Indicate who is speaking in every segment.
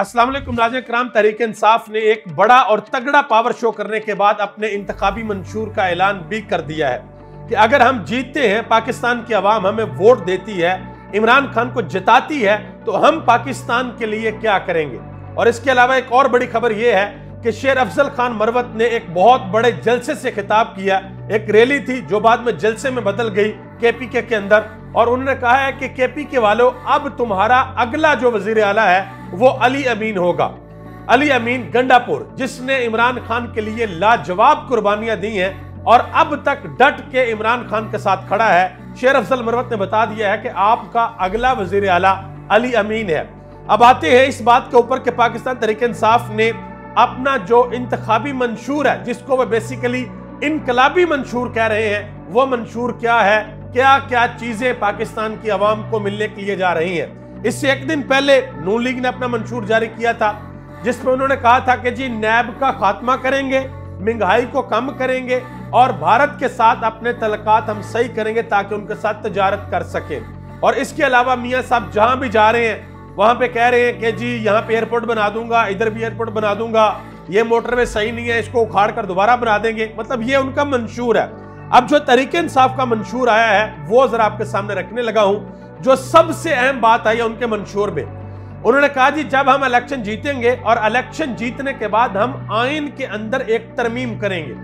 Speaker 1: अस्सलाम वालेकुम नाज़रीन किराम, तहरीक इंसाफ ने एक बड़ा और तगड़ा पावर शो करने के बाद अपने इंतखाबी मंशूर का ऐलान भी कर दिया है कि अगर हम जीतते हैं, पाकिस्तान की आवाम हमें वोट देती है, इमरान खान को जिताती है, तो हम पाकिस्तान के लिए क्या करेंगे। और इसके अलावा एक और बड़ी खबर यह है कि शेर अफजल खान मरवत ने एक बहुत बड़े जलसे से खिताब किया। एक रैली थी जो बाद में जलसे में बदल गई केपीके के अंदर, और उन्होंने कहा है कि केपीके वालों, अब तुम्हारा अगला जो वजीर आला है वो अली अमीन होगा। अली अमीन गंडापुर, जिसने इमरान खान के लिए लाजवाब कुर्बानियां दी हैं और अब तक डट के इमरान खान के साथ खड़ा है। शेर अफजल मरवत ने बता दिया है कि आपका अगला वजीर आला अली अमीन है। अब आते हैं इस बात के ऊपर कि पाकिस्तान तहरीक इंसाफ ने अपना जो इंतखाबी मंशूर है, जिसको वह बेसिकली इनकलाबी मंशूर कह रहे हैं, वो मंशूर क्या है, क्या क्या चीजें पाकिस्तान की आवाम को मिलने के लिए जा रही हैं। इससे एक दिन पहले नून लीग ने अपना मंशूर जारी किया था, जिसमें उन्होंने कहा था कि जी नैब का खात्मा करेंगे, महंगाई को कम करेंगे और भारत के साथ अपने तल्लुकात हम सही करेंगे ताकि उनके साथ तजारत कर सके। और इसके अलावा मियां साहब जहां भी जा रहे हैं वहां पे कह रहे हैं कि जी यहाँ पे एयरपोर्ट बना दूंगा, इधर भी एयरपोर्ट बना दूंगा, ये मोटरवे सही नहीं है, इसको उखाड़ कर दोबारा बना देंगे। मतलब ये उनका मंशूर है। अब जो तहरीक इंसाफ का मंशूर आया है वो जरा आपके सामने रखने लगा हूं। जो सबसे अहम बात आई है उनके मंशूर में, उन्होंने कहा जी जब हम इलेक्शन जीतेंगे और इलेक्शन जीतने के बाद हम आइन के अंदर एक तरमीम करेंगे,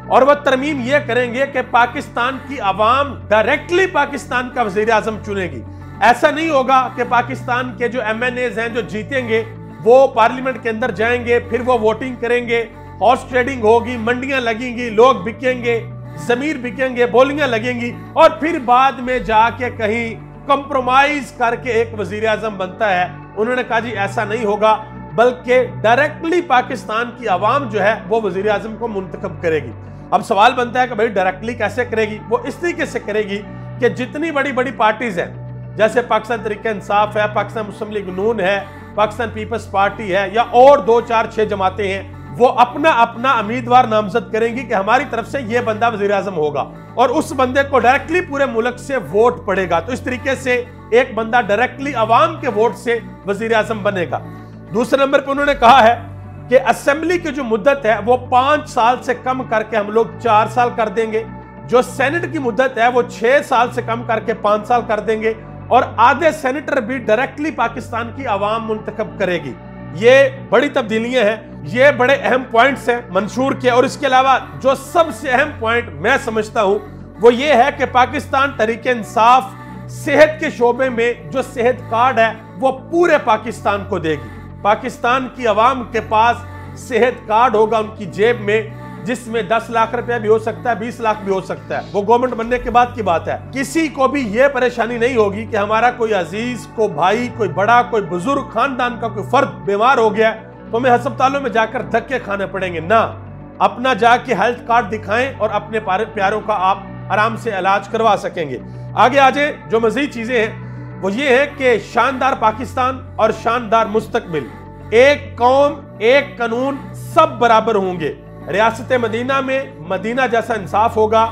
Speaker 1: और वह तरमीम यह करेंगे कि पाकिस्तान की आवाम डायरेक्टली पाकिस्तान का वजीर आजम चुनेगी। ऐसा नहीं होगा कि पाकिस्तान के जो MNAs हैं जो जीतेंगे वो पार्लियामेंट के अंदर जाएंगे, फिर वो वोटिंग करेंगे, हॉर्स ट्रेडिंग होगी, मंडियां लगेंगी, लोग बिकेंगे, जमीर बिकेंगे, बोलियां लगेंगी, और फिर बाद में जाके कहीं कंप्रोमाइज करके एक वजीर आजम बनता है। उन्होंने कहा जी ऐसा नहीं होगा, बल्कि डायरेक्टली पाकिस्तान की आवाम जो है वो वजीर आजम को मुंतखब करेगी। अब सवाल बनता है कि भाई डायरेक्टली कैसे करेगी। वो इस तरीके से करेगी कि जितनी बड़ी बड़ी पार्टीज हैं, जैसे पाकिस्तान तहरीक इंसाफ है, पाकिस्तान मुस्लिम लीग नून है, पाकिस्तान पीपल्स पार्टी है, या और 2 4 6 जमातें हैं, वो अपना अपना उम्मीदवार नामजद करेंगी कि हमारी तरफ से ये बंदा वजीर आजम होगा, और उस बंदे को डायरेक्टली पूरे मुल्क से वोट पड़ेगा। तो इस तरीके से एक बंदा डायरेक्टली अवाम के वोट से वजीर आजम बनेगा। दूसरे नंबर पर उन्होंने कहा है कि असेंबली की जो मुद्दत है वो 5 साल से कम करके हम लोग 4 साल कर देंगे। जो सेनेट की मुद्दत है वो 6 साल से कम करके 5 साल कर देंगे, और आधे सेनेटर भी डायरेक्टली पाकिस्तान की आवाम मुंतखब करेगी। ये बड़ी तब्दीलियां हैं, ये बड़े अहम पॉइंट्स हैं मंशूर के। और इसके अलावा जो सबसे अहम पॉइंट मैं समझता हूं वो ये है कि पाकिस्तान तहरीक इंसाफ सेहत के शोबे में जो सेहत कार्ड है वो पूरे पाकिस्तान को देगी। पाकिस्तान की आवाम के पास सेहत कार्ड होगा उनकी जेब में, जिसमें 10 लाख रुपया भी हो सकता है, 20 लाख भी हो सकता है। वो गवर्नमेंट बनने के बाद की बात है। किसी को भी ये परेशानी नहीं होगी कि हमारा कोई अजीज, कोई भाई, कोई बड़ा, कोई बुजुर्ग, खानदान का कोई फर्द बीमार हो गया तो हमें अस्पतालों में जाकर धक्के खाने पड़ेंगे ना। अपना जाके हेल्थ कार्ड दिखाएं और अपने प्यारों का आप आराम से इलाज करवा सकेंगे। आगे आजे जो मजीद चीजें हैं वो ये है कि शानदार पाकिस्तान और शानदार मुस्तकबिल, एक कौम, एक कानून, सब बराबर होंगे। रियासत मदीना में मदीना जैसा इंसाफ होगा,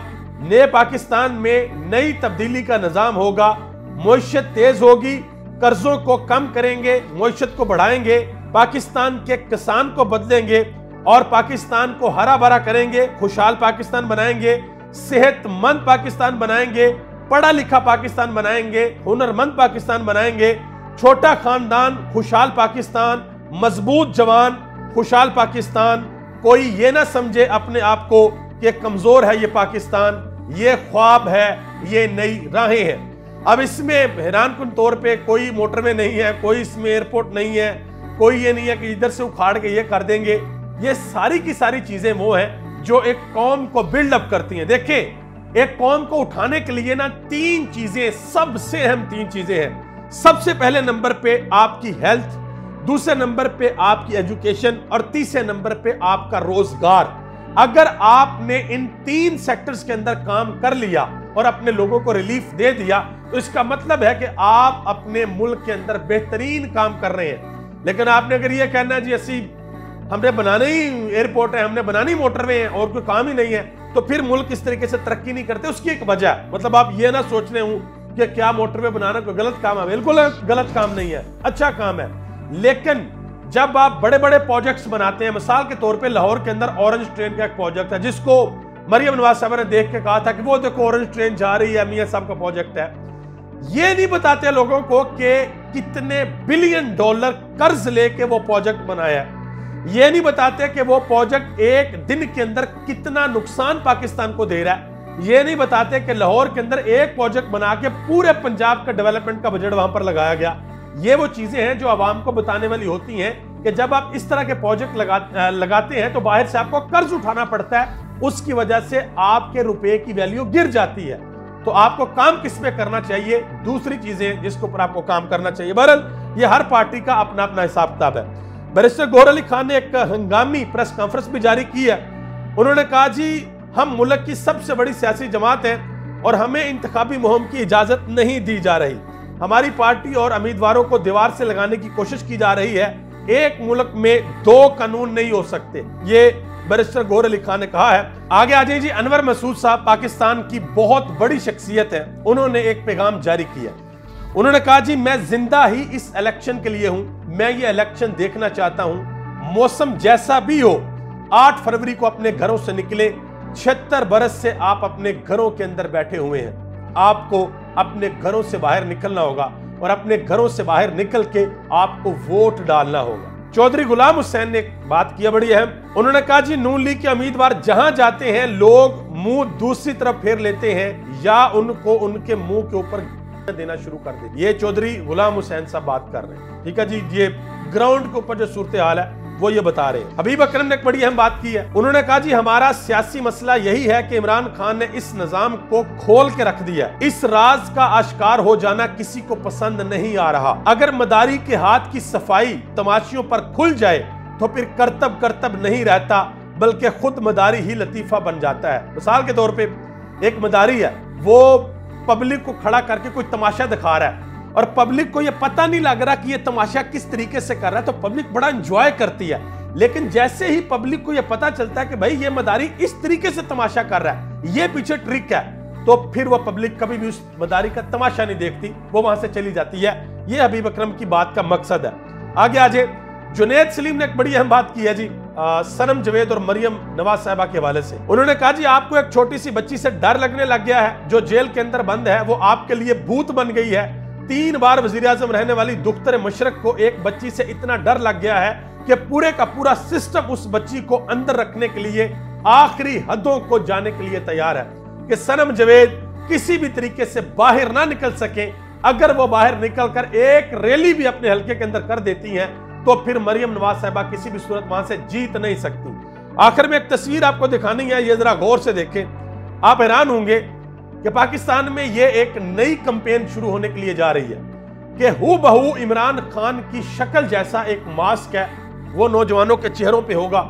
Speaker 1: नए पाकिस्तान में नई तब्दीली का निजाम होगा, मुईशत तेज होगी, कर्जों को कम करेंगे, मुईशत को बढ़ाएंगे, पाकिस्तान के किसान को बदलेंगे और पाकिस्तान को हरा भरा करेंगे, खुशहाल पाकिस्तान बनाएंगे, सेहतमंद पाकिस्तान बनाएंगे, पढ़ा लिखा पाकिस्तान बनाएंगे, हुनरमंद पाकिस्तान बनाएंगे, छोटा खानदान खुशहाल पाकिस्तान, मजबूत जवान खुशहाल पाकिस्तान। कोई ये ना समझे अपने आप को कि कमजोर है ये पाकिस्तान, ये ख्वाब है, ये नई राहें हैं। अब इसमें हैरानकुन तौर पे कोई मोटरवे नहीं है, कोई इसमें एयरपोर्ट नहीं है, कोई ये नहीं है कि इधर से उखाड़ के ये कर देंगे। ये सारी की सारी चीजें वो हैं जो एक कौम को बिल्डअप करती हैं। देखें, एक कौम को उठाने के लिए ना 3 चीजें, सबसे अहम 3 चीजें हैं। सबसे पहले नंबर पे आपकी हेल्थ, दूसरे नंबर पे आपकी एजुकेशन, और तीसरे नंबर पे आपका रोजगार। अगर आपने इन 3 सेक्टर्स के अंदर काम कर लिया और अपने लोगों को रिलीफ दे दिया तो इसका मतलब है कि आप अपने मुल्क के अंदर बेहतरीन काम कर रहे हैं। लेकिन आपने अगर ये कहना है जी असी हमने बनाना ही एयरपोर्ट है, हमने बनानी मोटरवे है और कोई काम ही नहीं है, तो फिर मुल्क इस तरीके से तरक्की नहीं करते। उसकी एक वजह, मतलब आप ये ना सोच रहे हो कि क्या मोटरवे बनाना कोई गलत काम है, बिल्कुल गलत काम नहीं है, अच्छा काम है। लेकिन जब आप बड़े बड़े प्रोजेक्ट्स बनाते हैं, मिसाल के तौर पे लाहौर के अंदर ऑरेंज ट्रेन का एक प्रोजेक्ट है जिसको मरियम नवाज साहब ने देख के कहा था कि वो देखो ऑरेंज ट्रेन जा रही है, मियां साहब का प्रोजेक्ट है। ये नहीं बताते लोगों को कि कितने बिलियन डॉलर कर्ज लेके वो प्रोजेक्ट बनाया है। ये नहीं बताते कि वो प्रोजेक्ट एक दिन के अंदर कितना नुकसान पाकिस्तान को दे रहा है। ये नहीं बताते कि लाहौर के अंदर एक प्रोजेक्ट बना के पूरे पंजाब का डेवलपमेंट का बजट वहां पर लगाया गया। ये वो चीजें हैं जो आवाम को बताने वाली होती हैं कि जब आप इस तरह के प्रोजेक्ट लगाते हैं तो बाहर से आपको कर्ज उठाना पड़ता है, उसकी वजह से आपके रुपए की वैल्यू गिर जाती है। तो आपको काम किस पे करना चाहिए, दूसरी चीजें जिसके ऊपर आपको काम करना चाहिए। बहरहाल ये हर पार्टी का अपना अपना हिसाब किताब है। बैरिस्टर गौहर अली खान ने एक हंगामी प्रेस कॉन्फ्रेंस भी जारी की है। उन्होंने कहा जी हम मुल्क की सबसे बड़ी सियासी जमात हैं और हमें इंतखाबी मुहिम की इजाजत नहीं दी जा रही। हमारी पार्टी और उम्मीदवारों को दीवार से लगाने की कोशिश की जा रही है। एक मुल्क में दो कानून नहीं हो सकते, ये बैरिस्टर गौहर अली खान ने कहा है। आगे आ जाइए जी, अनवर मसूद साहब पाकिस्तान की बहुत बड़ी शख्सियत है, उन्होंने एक पैगाम जारी किया। उन्होंने कहा जी मैं जिंदा ही इस इलेक्शन के लिए हूं, मैं ये इलेक्शन देखना चाहता हूं, मौसम जैसा भी हो। 8 फरवरी को अपने घरों से निकले, 76 बरस से आप अपने घरों के अंदर बैठे हुए हैं। आपको अपने घरों से बाहर निकलना होगा और अपने घरों से बाहर निकल के आपको वोट डालना होगा। चौधरी गुलाम हुसैन ने एक बात किया बड़ी अहम। उन्होंने कहा जी नून लीग के उम्मीदवार जहां जाते हैं लोग मुंह दूसरी तरफ फेर लेते हैं या उनको उनके मुंह के ऊपर देना शुरू कर दे। ये चौधरी गुलाम हुसैन साहब बात कर रहे हैं, ठीक है जी। ये ग्राउंड के ऊपर जो सूरत हाल है वो ये बता रहे हैं। हबीब अकरम ने एक बड़ी अहम बात की है। उन्होंने कहा जी हमारा सियासी मसला यही है कि इमरान खान ने इस निजाम को खोल के रख दिया। इस राज का आश्कार हो जाना किसी को पसंद नहीं आ रहा। अगर मदारी के हाथ की सफाई तमाशियों पर खुल जाए तो फिर करतब नहीं रहता, बल्कि खुद मदारी ही लतीफा बन जाता है। मिसाल के तौर पर एक मदारी है, वो पब्लिक को खड़ा करके कोई तमाशा दिखा रहा है और पब्लिक को यह पता नहीं लग रहा कि यह तमाशा किस तरीके से कर रहा है, तो पब्लिक बड़ा एंजॉय करती है। लेकिन जैसे ही पब्लिक को यह पता चलता है कि भाई ये मदारी इस तरीके से तमाशा कर रहा है, ये पीछे ट्रिक है, तो फिर वह पब्लिक कभी भी उस मदारी का तमाशा नहीं देखती, वो वहां से चली जाती है। यह हबीब अकरम की बात का मकसद है। आगे आजे जुनैद सलीम ने एक बड़ी अहम बात की है जी, सनम जवेद और मरियम नवाज साहिबा के हवाले से। उन्होंने कहा जी आपको एक छोटी सी बच्ची से डर लगने लग गया है, जो जेल के अंदर बंद है वो आपके लिए भूत बन गई है। 3 बार वजीर आजम रहने वाली दुख्तर मशरक को एक बच्ची से इतना डर लग गया है कि पूरे का पूरा सिस्टम उस बच्ची को अंदर रखने के लिए आखिरी हदों को जाने के लिए तैयार है कि सनम जवेद किसी भी तरीके से बाहर ना निकल सके। अगर वो बाहर निकलकर एक रैली भी अपने हल्के के अंदर कर देती हैं तो फिर मरियम नवाज साहिबा किसी भी सूरत वहां से जीत नहीं सकती। आखिर में एक तस्वीर आपको दिखानी है, ये जरा गौर से देखें, आप हैरान होंगे कि पाकिस्तान में ये एक नई कैंपेन शुरू होने के लिए जा रही है कि हूबहू इमरान खान की शक्ल जैसा एक मास्क है, वो नौजवानों के चेहरों पे होगा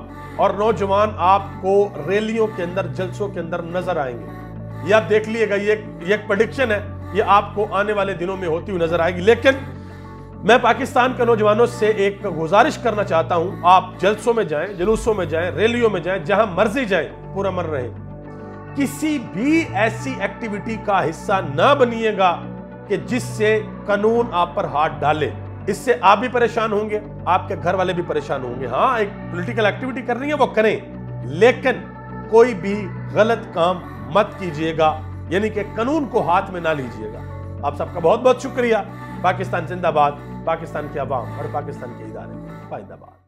Speaker 1: और नौजवान आपको रैलियों के अंदर, जलसों के अंदर नजर आएंगे। ये आप देख लीजिएगा, ये एक प्रेडिक्शन है, ये आपको आने वाले दिनों में होती हुई नजर आएगी। लेकिन मैं पाकिस्तान के नौजवानों से एक गुजारिश करना चाहता हूं, आप जलसों में जाएं, जुलूसों में जाएं, रैलियों में जाएं, जहां मर्जी जाएं, पूरा मन रहे। किसी भी ऐसी एक्टिविटी का हिस्सा ना बनिएगा कि जिससे कानून आप पर हाथ डाले। इससे आप भी परेशान होंगे, आपके घर वाले भी परेशान होंगे। हाँ, एक पॉलिटिकल एक्टिविटी करनी है वो करें, लेकिन कोई भी गलत काम मत कीजिएगा, यानी कि कानून को हाथ में ना लीजिएगा। आप सबका बहुत बहुत शुक्रिया। पाकिस्तान जिंदाबाद, पाकिस्तान के अवाम और पाकिस्तान के इदारे जिंदाबाद।